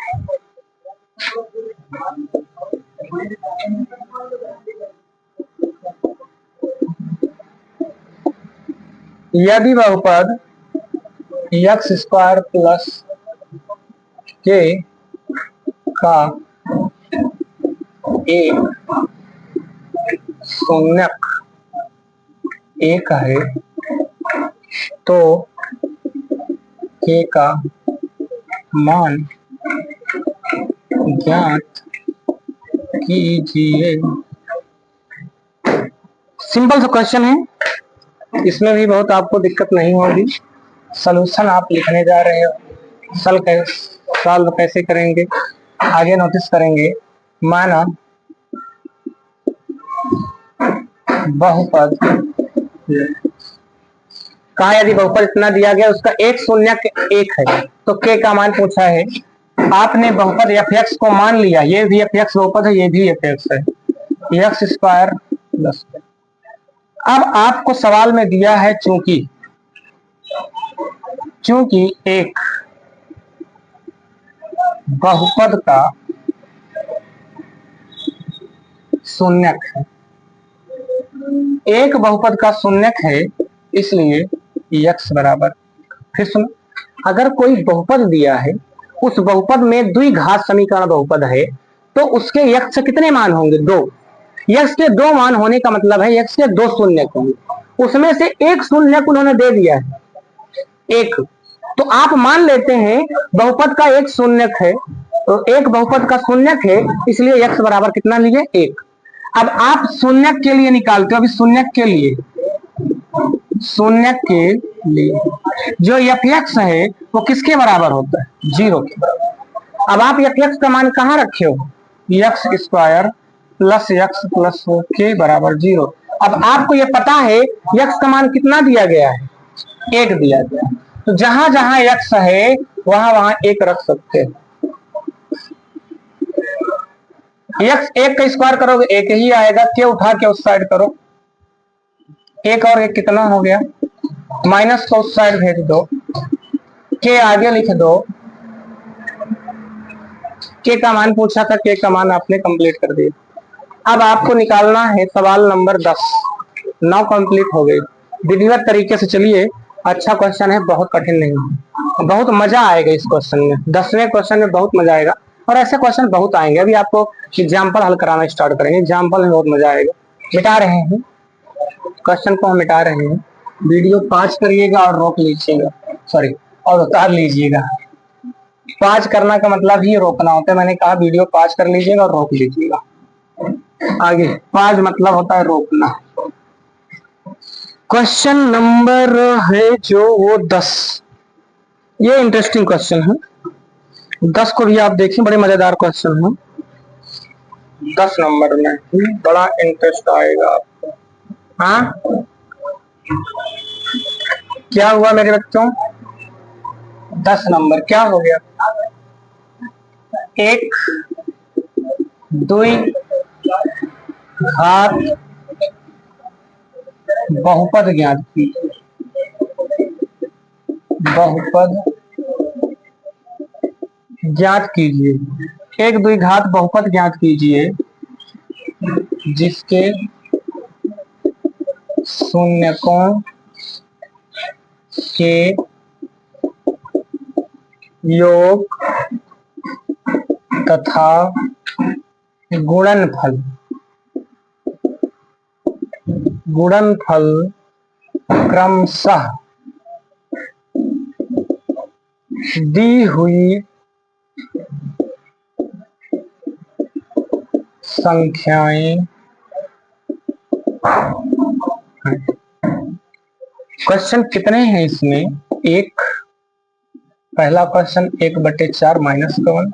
यदि बहुपद एक्स स्क्वायर प्लस के का एक शून्यक एक है तो के का मान ज्ञात कीजिए। सिंपल सा क्वेश्चन है, इसमें भी बहुत आपको दिक्कत नहीं होगी। सॉल्यूशन आप लिखने जा रहे हो, सॉल्व कैसे करेंगे आगे नोटिस करेंगे। माना बहुपद कहा, यदि बहुपद इतना दिया गया उसका एक शून्यक एक है तो के का मान पूछा है। आपने बहुपद एफ एक्स को मान लिया, ये भी एफ एक्स बहुपद है, ये भी एफ एक्स है, एक्स स्क्वायर प्लस। अब आपको सवाल में दिया है चूंकि एक बहुपद का शून्यक है, एक बहुपद का शून्यक है, इसलिए x बराबर। फिर सुनो, अगर कोई बहुपद दिया है, उस बहुपद में द्विघात समीकरण बहुपद है, तो उसके x से कितने मान होंगे? 2। x के 2 मान होने का मतलब है x के 2 शून्यक होंगे। उसमें से एक शून्यक उन्होंने दे दिया है, एक, तो आप मान लेते हैं बहुपद का एक शून्यक है, तो एक बहुपद का शून्यक है, इसलिए x बराबर कितना लिए? 1। अब आप शून्यक के लिए निकालते हो। अभी शून्यक के लिए जो एफ एक्स है वो किसके बराबर होता है? 0 के बराबर। अब आप एफ एक्स का मान कहाँ रखे हो? X square plus x plus के बराबर 0। अब आपको ये पता है एक्स का मान कितना दिया गया है? 1 दिया गया, तो जहां जहां एक्स है वहां वहां 1 रख सकते हैं। एक्स 1 का स्क्वायर करोगे 1 ही आएगा, के उठा के उस साइड करो, 1 और 1 कितना हो गया? माइनस को उस साइड भेज दो, के आगे लिख दो। के का मान पूछा था, के का मान आपने कंप्लीट कर दिया। अब आपको निकालना है सवाल नंबर 10। 9 कंप्लीट हो गई। विधिवत तरीके से चलिए, अच्छा क्वेश्चन है, बहुत कठिन नहीं है, बहुत मजा आएगा इस क्वेश्चन में। 10वें क्वेश्चन में बहुत मजा आएगा और ऐसे क्वेश्चन बहुत आएंगे। अभी आपको एग्जाम्पल हल कराना स्टार्ट करेंगे, एग्जाम्पल में बहुत मजा आएगा। मिटा रहे हैं क्वेश्चन को, हम मिटा रहे हैं। वीडियो पॉज करिएगा और रोक लीजिएगा, सॉरी, और उतार लीजिएगा। पॉज करना का मतलब ही रोकना होता है। मैंने कहा वीडियो पॉज कर लीजिएगा और रोक लीजिएगा। आगे पॉज मतलब होता है रोकना। क्वेश्चन नंबर है जो वो 10। ये इंटरेस्टिंग क्वेश्चन है, 10 को भी आप देखिए, बड़े मजेदार क्वेश्चन है। 10 नंबर में बड़ा इंटरेस्ट आएगा आपको। हाँ, क्या हुआ मेरे बच्चों? 10 नंबर क्या हो गया? एक द्विघात बहुपद ज्ञात कीजिए। बहुपद ज्ञात कीजिए, एक द्विघात बहुपद ज्ञात कीजिए जिसके शून्यकों के योग तथा गुणनफल गुणनफल क्रमशः दी हुई संख्याएं क्वेश्चन कितने हैं इसमें? एक, पहला क्वेश्चन 1/4 -1,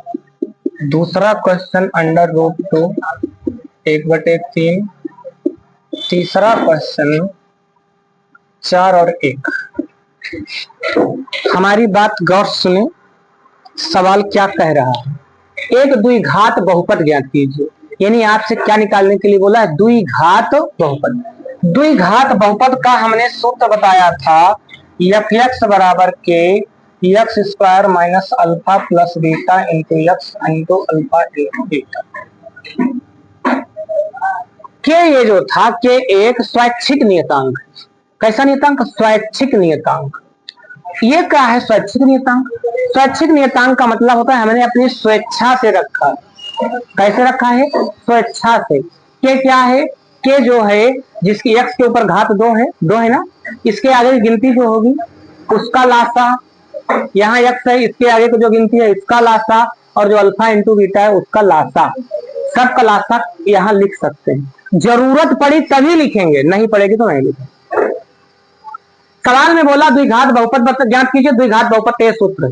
दूसरा क्वेश्चन √2 1/3, तीसरा क्वेश्चन 4 और 1। हमारी बात गौर सुने, सवाल क्या कह रहा है? एक द्विघात बहुपद ज्ञात कीजिए, यानी आपसे क्या निकालने के लिए बोला है? द्विघात बहुपद। द्विघात बहुपद का हमने सूत्र बताया था, f(x) बराबर के x square minus alpha plus beta into x into alpha into beta. के ये जो था के एक स्वैच्छिक नियतांक। कैसा नियतांक? स्वैच्छिक नियतांक। ये क्या है स्वैच्छिक नियतांक? स्वैच्छिक नियतांक का मतलब होता है हमने अपनी स्वेच्छा से रखा। कैसे रखा है? स्वेच्छा से। के क्या है? के जो है जिसकी x के ऊपर घात 2 है ना, इसके आगे की गिनती जो होगी उसका लासा, यहाँ x है इसके आगे की जो गिनती है इसका लासा, और जो अल्फा इंटू बीटा है उसका लासा, सबका लासा यहाँ लिख सकते हैं। जरूरत पड़ी तभी लिखेंगे, नहीं पड़ेगी तो नहीं लिखेंगे। सवाल में बोला द्विघात बहुपद ज्ञात कीजिए, द्विघात बहुपद का सूत्र है।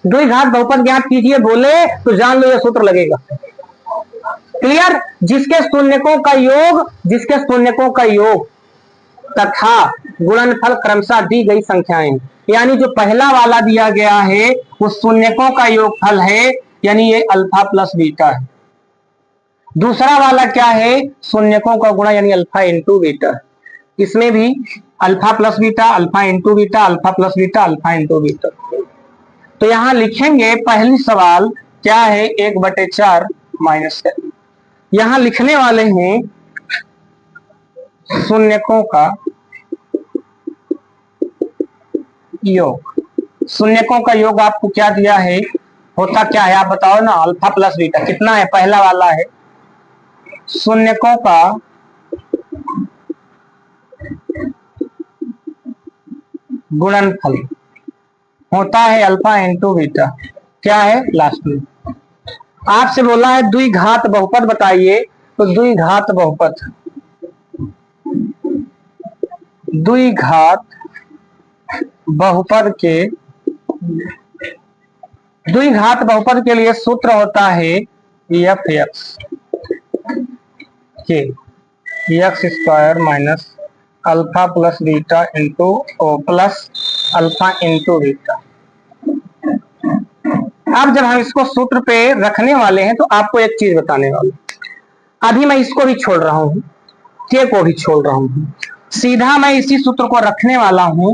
द्विघात बहुपद ज्ञात कीजिए बोले तो जान लो यह सूत्र लगेगा। क्लियर? जिसके शून्यकों का योग तथा गुणनफल क्रमशः दी गई संख्याएं, यानी जो पहला वाला दिया गया है वो शून्यकों का योगफल है, यानी ये अल्फा प्लस बीटा है। दूसरा वाला क्या है? शून्यकों का गुणा, यानी अल्फा इंटू बीटा। इसमें भी alpha plus beta, alpha into beta, alpha plus beta, alpha into beta. तो यहां लिखेंगे पहली सवाल क्या है? 1/4 -1। यहां लिखने वाले हैं शून्यकों का योग। शून्यकों का योग आपको क्या दिया है? होता क्या है आप बताओ ना? अल्फा प्लस बीटा कितना है? पहला वाला है। शून्यकों का गुणनफल होता है अल्फा इंटू बीटा। क्या है लास्ट में? आपसे बोला है द्विघात बहुपद बताइए, तो द्विघात बहुपद के लिए सूत्र होता है f(x) के x square minus alpha plus beta into plus alpha into beta. अब जब हम इसको सूत्र पे रखने वाले हैं तो आपको एक चीज बताने वाले, अभी मैं इसको भी छोड़ रहा हूं, के को भी छोड़ रहा हूं, सीधा मैं इसी सूत्र को रखने वाला हूं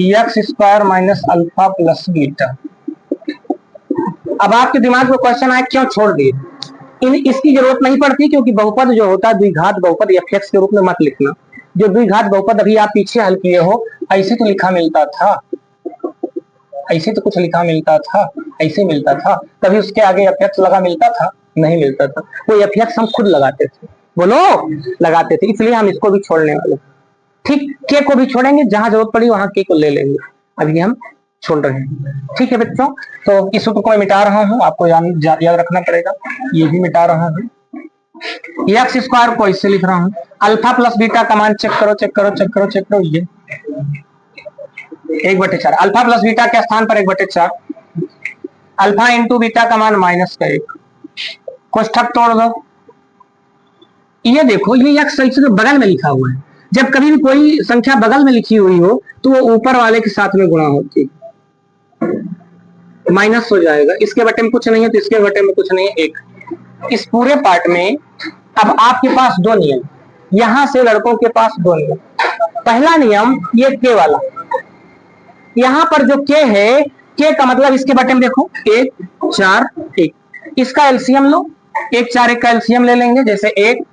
x square minus alpha plus beta. अब आपके दिमाग में क्वेश्चन आए क्यों छोड़ दिए? इसकी जरूरत नहीं पड़ती, क्योंकि बहुपद जो होता है द्विघात बहुपद f(x) के रूप में मत लिखना। जो द्विघात बहुपद अभी आप पीछे हल किए हो, ऐसे तो लिखा मिलता था, ऐसे तो कुछ लिखा मिलता था, ऐसे मिलता था, कभी उसके आगे f(x) लगा मिलता था? नहीं मिलता था। वो f(x) हम खुद लगाते थे, बोलो लगाते थे, इसलिए हम इसको भी छोड़ने वाले। ठीक, के को भी छोड़ेंगे, जहां जरूरत पड़ी वहां के को ले लेंगे, अभी हम छोड़ रहे हैं। ठीक है बच्चों, तो इस सूत्र को मैं मिटा रहा हूं, आपको याद रखना पड़ेगा। ये भी मिटा रहा हूं, x स्क्वायर को इससे लिख रहा हूं, अल्फा प्लस बीटा का मान चेक करो। ये 1/4, अल्फा प्लस बीटा के स्थान पर 1/4, अल्फा इंटू बीटा का मान -1। कोष्ठक तोड़ दो, ये देखो ये x से बगल में लिखा हुआ है। जब कभी भी कोई संख्या बगल में लिखी हुई हो तो वो ऊपर वाले के साथ में गुणा होती है, माइनस हो जाएगा। इसके बटे में कुछ नहीं है तो इसके बटे में कुछ नहीं है, 1। इस पूरे पार्ट में अब आपके पास दो नियम, यहां से लड़कों के पास दो नियम। पहला नियम ये के वाला, यहां पर जो के है, के का मतलब इसके बटे में देखो 1 4 1, इसका एलसीएम लो, 1 4 1 का एलसीएम ले लेंगे। जैसे 1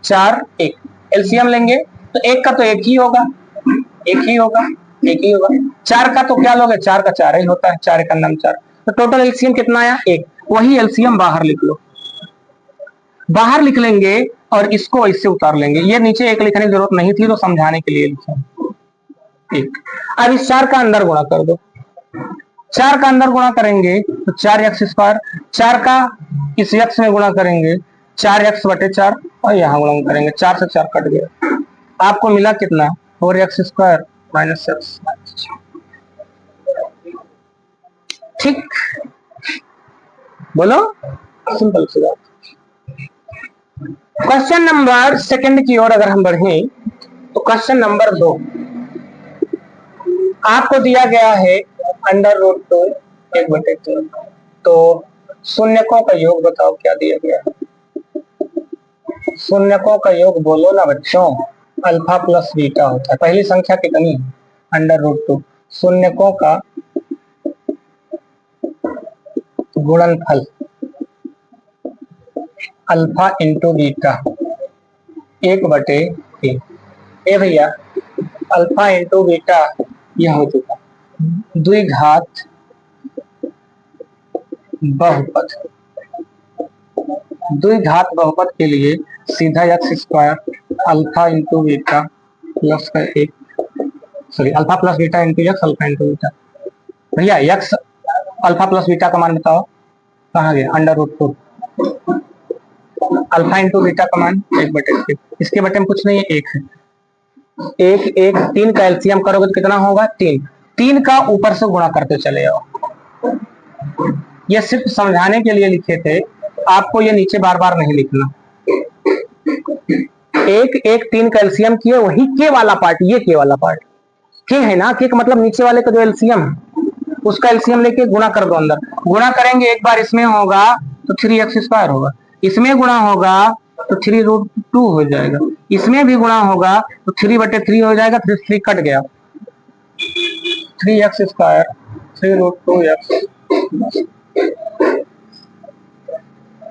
4 1 एलसीएम लेंगे तो 1 का तो 1 ही होगा, 4 का तो क्या लोगे? 4 का 4 ही होता है, 4 का नाम 4। तो टोटल एलसीएम कितना आया? 1। वही एलसीएम बाहर लिख लो, बाहर लिख लेंगे और इसको इससे उतार लेंगे। ये नीचे एक लिखने की जरूरत नहीं थी, तो समझाने के लिए लिखा एक। अब इस 4 का अंदर गुणा कर दो। 4 का अंदर गुणा करेंगे तो 4x², 4 का इस x में गुणा करेंगे 4x/4, और यहाँ गुणा करेंगे 4 से 4 कट गया, आपको मिला कितना 4x² - x। ठीक, बोलो, सिंपल सी बात। क्वेश्चन नंबर सेकंड की ओर अगर हम बढ़े तो क्वेश्चन नंबर 2 आपको दिया गया है √2 1/3। तो शून्यकों का योग बताओ क्या दिया गया है। शून्यकों का योग बोलो ना बच्चों, अल्फा प्लस बीटा होता है। पहली संख्या कितनी है √2, शून्यकों का गुणनफल अल्फा इंटू बीटा 1/3। ए भैया, अल्फा इंटू बीटा यह हो चुका, द्विघात बहुपद। द्विघात बहुपद के लिए सीधा x² alpha into beta plus का 1, sorry alpha plus beta into x alpha into beta. भैया x अल्फा प्लस बीटा का मान बताओ, कहाँ गया √2, अल्फा इंटू बीटा का मान 1/3। इसके बटे में कुछ नहीं है, 1 है। 1 1 3 का एलसीएम करोगे तो कितना होगा 3। 3 का ऊपर से गुणा करते चले जाओ। ये सिर्फ समझाने के लिए लिखे थे, आपको ये नीचे बार बार नहीं लिखना। 1 1 3 का एलसीएम किए, वही के वाला पार्ट, ये के वाला पार्ट के है ना, के का मतलब नीचे वाले का जो एलसीएम, उसका एलसीएम लेके गुणा कर दो। अंदर गुणा करेंगे, एक बार इसमें होगा तो 3x² होगा, इसमें गुणा होगा तो 3√2 हो जाएगा, इसमें भी गुणा होगा तो 3/3 हो जाएगा, 3 कट गया, 3x², 3√2x।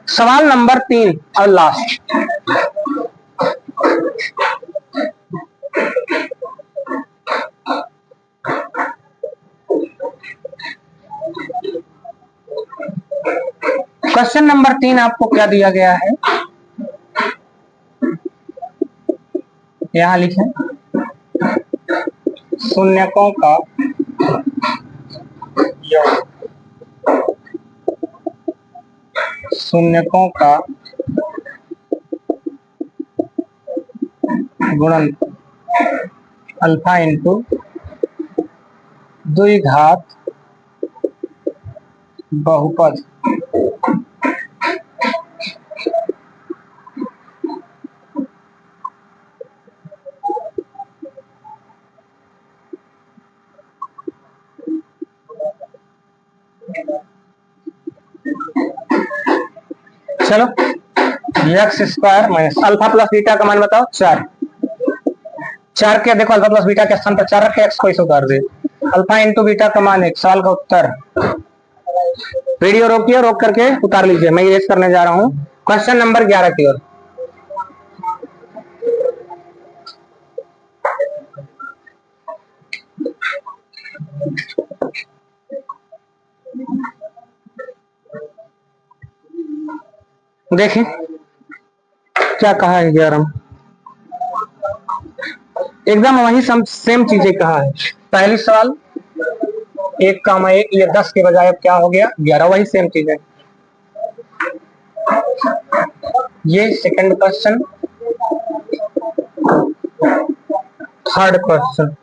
सवाल नंबर 3 और लास्ट। क्वेश्चन नंबर 3 आपको क्या दिया गया है, यहां लिखें, शून्यकों का योग, शून्यकों का गुणन अल्फा इंटू द्विघात बहुपद चलो x² minus alpha plus beta का मान बताओ 4। 4 के देखो, अल्फा प्लस बीटा के स्थान पर 4 रखे, x को इसे उतार दे, अल्फा इंटू बीटा का मान 1। सवाल का उत्तर, वीडियो रोकिए, रोक करके उतार लीजिए, मैं इरेज करने जा रहा हूं क्वेश्चन नंबर 11 की ओर। देखिए क्या कहा है 11, एकदम वही सेम चीजें कहा है। पहली सवाल 1,1, ये 10 के बजाय अब क्या हो गया 11, वही सेम चीज है। ये सेकंड क्वेश्चन, थर्ड क्वेश्चन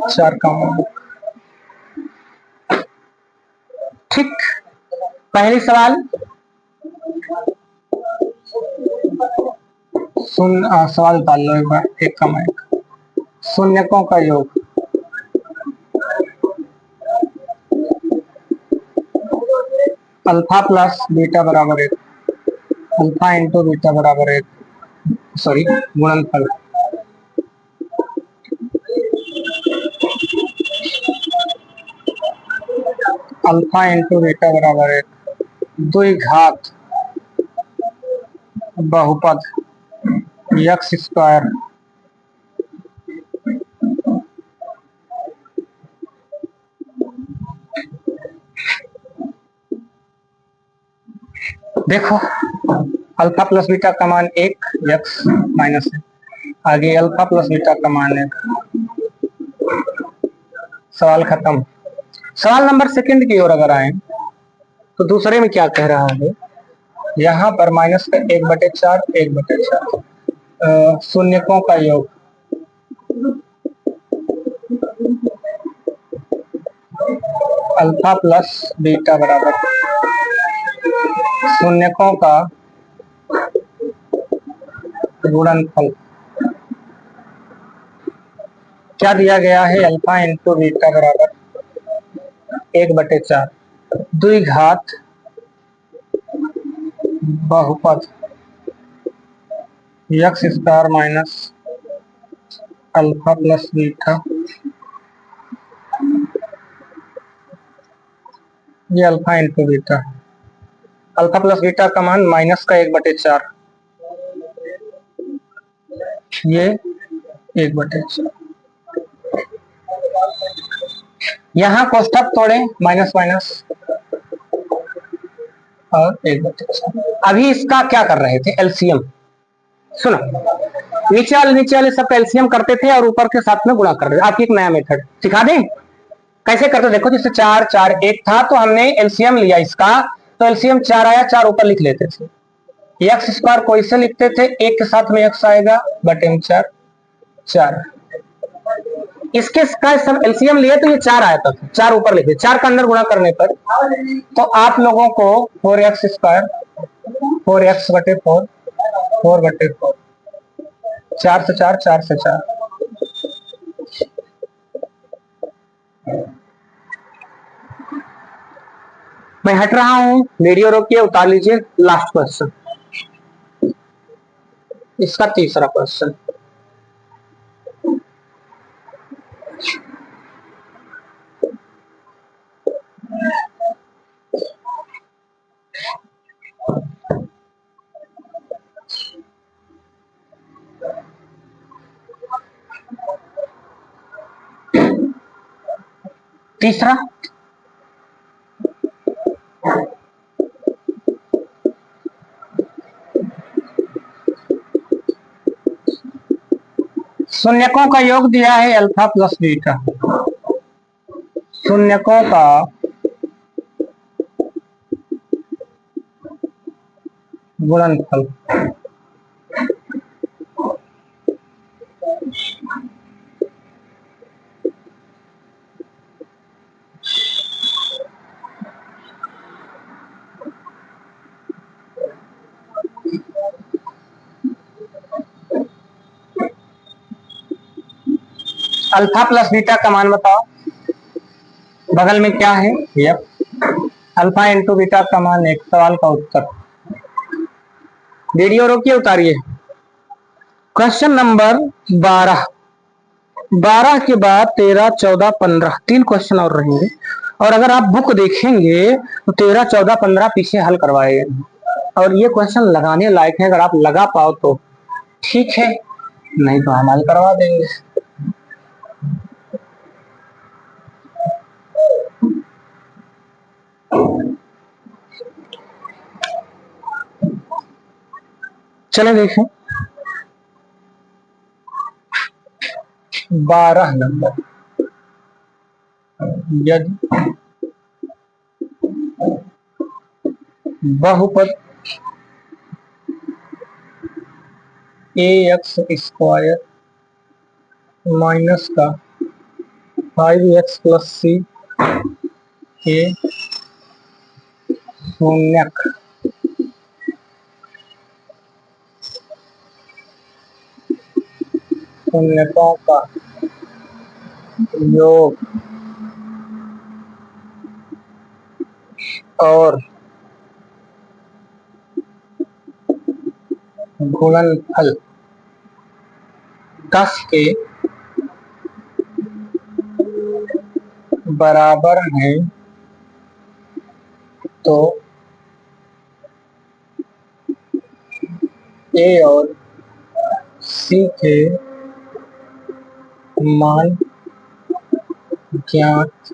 4 का मान, ठीक। पहली सवाल सवाल डाल लो एक बार, 1,1, शून्यकों का योग अल्फा प्लस बीटा बराबर 1, अल्फा इंटू बीटा बराबर 1, सॉरी गुणनफल अल्फा इंटू बीटा बराबर 1, द्विघात बहुपद x²। देखो अल्फा प्लस बीटा का मान 1 x माइनस है। आगे अल्फा प्लस बीटा का मान 1। सवाल खत्म। सवाल नंबर सेकंड की ओर अगर आए तो दूसरे में क्या कह रहा है, यहाँ पर माइनस का 1/4 1/4 शून्यकों का योग अल्फा प्लस बीटा बराबर शून्यकों का गुणनफल। क्या दिया गया है, अल्फा इंटू बीटा बराबर 1/4 द्विघात बहुपद x square minus alpha plus beta, ये alpha into beta. Alpha plus beta का मान माइनस का 1/4, ये 1/4। यहाँ कोष्ठक तोड़े, माइनस माइनस और 1/4। अभी इसका क्या कर रहे थे, एलसीएम। सुनो, नीचे वाले सबका एलसीएम करते थे और ऊपर के साथ में गुणा कर रहे थे। आपकी एक नया मेथड सिखा दें कैसे करते। देखो जैसे 4 4 1 था तो हमने एलसीएम लिया इसका, तो एलसीएम 4 आया, 4 ऊपर लिख लेते थे। एक्स स्क्वायर को इसे लिखते थे, एक के साथ में एक्स आएगा बटे में 4 4। इसके सब एलसीएम लिए तो ये 4 आया था, 4 ऊपर लिखे, 4 का अंदर गुणा करने पर तो आप लोगों को 4x स्क्वायर 4x बटे 4 4 बटे 4 4 से 4 4 से 4। मैं हट रहा हूं, वीडियो रोकिए, उतार लीजिए। लास्ट क्वेश्चन, इसका तीसरा क्वेश्चन। तीसरा, शून्यकों का योग दिया है अल्फा प्लस बीटा, शून्यकों का गुणनफल। अल्फा प्लस बीटा का मान बताओ, बगल में क्या है, अल्फा इंटू बीटा का मान 1। सवाल का उत्तर, वीडियो रोकिए, उतारिए। क्वेश्चन नंबर 12 के बाद 13 14 15 3 क्वेश्चन और रहेंगे, और अगर आप बुक देखेंगे तो 13 14 15 पीछे हल करवाए, और ये क्वेश्चन लगाने लायक है। अगर आप लगा पाओ तो ठीक है, नहीं तो हम हल करवा देंगे। चले देखें 12 नंबर, यदि बहुपद ax स्क्वायर माइनस का 5x प्लस सी के शून्यक शून्यकों का योग और गुणनफल 10 के बराबर है तो a और c के मान ज्ञात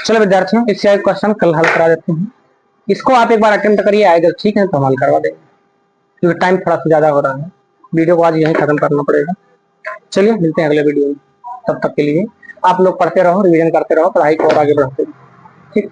चलो विद्यार्थियों, इससे एक क्वेश्चन कल हल करा देते हैं। इसको आप एक बार अटेम्प्ट करिए, आएगा ठीक है तो हम हल करवा देंगे, क्योंकि टाइम थोड़ा सा ज्यादा हो रहा है। वीडियो को आज यहीं खत्म करना पड़ेगा। चलिए मिलते हैं अगले वीडियो में, तब तक के लिए आप लोग पढ़ते रहो, रिवीजन करते रहो, पढ़ाई को और आगे बढ़ाते रहो। ठीक।